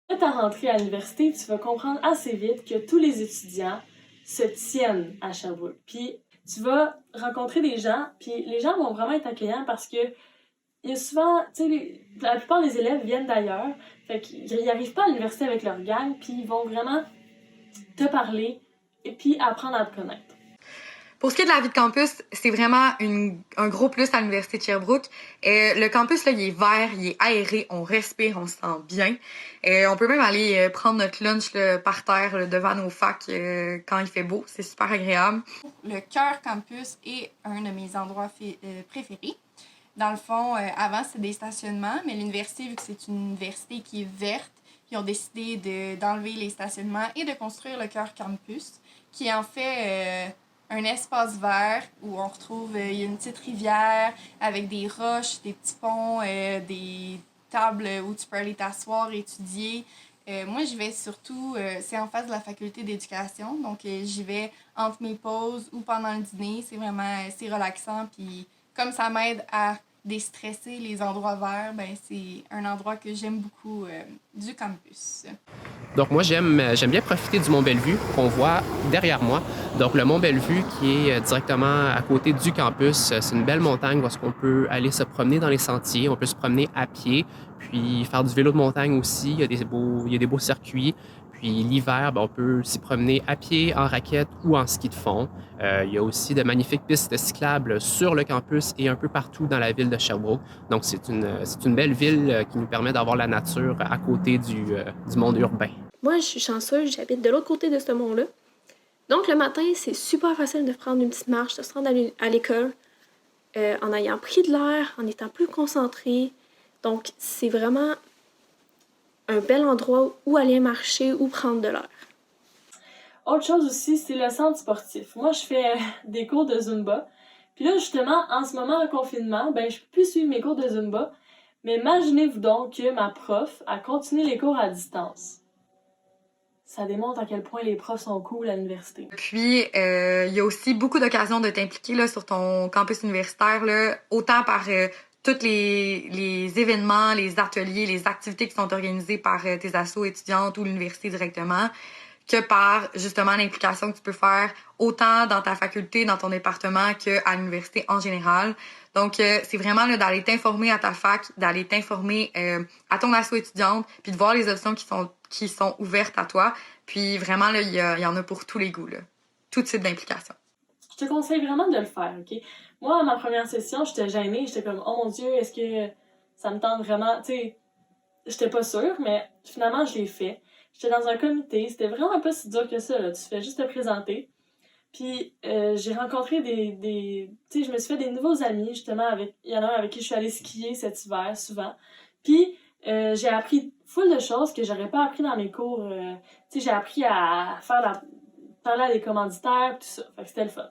À ta rentrée à l'université, tu vas comprendre assez vite que tous les étudiants se tiennent à Sherbrooke. Puis tu vas rencontrer des gens, puis les gens vont vraiment être accueillants parce que il y a souvent, tu sais, la plupart des élèves viennent d'ailleurs, fait qu'ils n'arrivent pas à l'université avec leur gang, puis ils vont vraiment te parler et puis apprendre à te connaître. Pour ce qui est de la vie de campus, c'est vraiment un gros plus à l'Université de Sherbrooke. Le campus, là, il est vert, il est aéré, on respire, on se sent bien. On peut même aller prendre notre lunch là, par terre là, devant nos facs quand il fait beau. C'est super agréable. Le cœur campus est un de mes endroits préférés. Dans le fond, avant, c'était des stationnements, mais l'université, vu que c'est une université qui est verte, ils ont décidé d'enlever les stationnements et de construire le cœur campus, qui est en fait un espace vert où on retrouve il y a une petite rivière avec des roches, des petits ponts, des tables où tu peux aller t'asseoir, étudier. Moi, j'y vais surtout, c'est en face de la faculté d'éducation, donc j'y vais entre mes pauses ou pendant le dîner. C'est vraiment, c'est relaxant, puis comme ça m'aide à déstresser les endroits verts, ben c'est un endroit que j'aime beaucoup du campus. Donc moi, j'aime bien profiter du Mont Bellevue qu'on voit derrière moi. Donc le Mont Bellevue qui est directement à côté du campus, c'est une belle montagne où on peut aller se promener dans les sentiers, on peut se promener à pied, puis faire du vélo de montagne aussi. Il y a des beaux circuits. Puis l'hiver, ben, on peut s'y promener à pied, en raquette ou en ski de fond. Il y a aussi de magnifiques pistes cyclables sur le campus et un peu partout dans la ville de Sherbrooke. Donc c'est une belle ville qui nous permet d'avoir la nature à côté du monde urbain. Moi, je suis chanceuse, j'habite de l'autre côté de ce mont-là. Donc, le matin, c'est super facile de prendre une petite marche, de se rendre à l'école en ayant pris de l'air, en étant plus concentré. Donc, c'est vraiment un bel endroit où aller marcher ou prendre de l'air. Autre chose aussi, c'est le centre sportif. Moi, je fais des cours de Zumba. Puis là, justement, en ce moment, en confinement, ben, je peux plus suivre mes cours de Zumba. Mais imaginez-vous donc que ma prof a continué les cours à distance. Ça démontre à quel point les profs sont cool à l'université. Puis, il y a aussi beaucoup d'occasions de t'impliquer là, sur ton campus universitaire, là, autant par tous les événements, les ateliers, les activités qui sont organisées par tes assos étudiantes ou l'université directement, que par justement l'implication que tu peux faire autant dans ta faculté, dans ton département qu'à l'université en général. Donc, c'est vraiment là, d'aller t'informer à ta fac, d'aller t'informer à ton asso étudiante, puis de voir les options qui sont ouvertes à toi. Puis vraiment, là, il y en a pour tous les goûts, là. Tout type d'implication. Je te conseille vraiment de le faire, OK? Moi, à ma première session, j'étais gênée. J'étais comme, oh mon Dieu, est-ce que ça me tente vraiment? Tu sais, j'étais pas sûre, mais finalement, je l'ai fait. J'étais dans un comité. C'était vraiment pas si dur que ça, là. Tu fais juste te présenter. Puis j'ai rencontré tu sais, je me suis fait des nouveaux amis, justement, il y en a un avec qui je suis allée skier cet hiver, souvent. Puis j'ai appris full de choses que j'aurais pas appris dans mes cours. Tu sais, j'ai appris à parler à des commanditaires, tout ça. Fait que c'était le fun.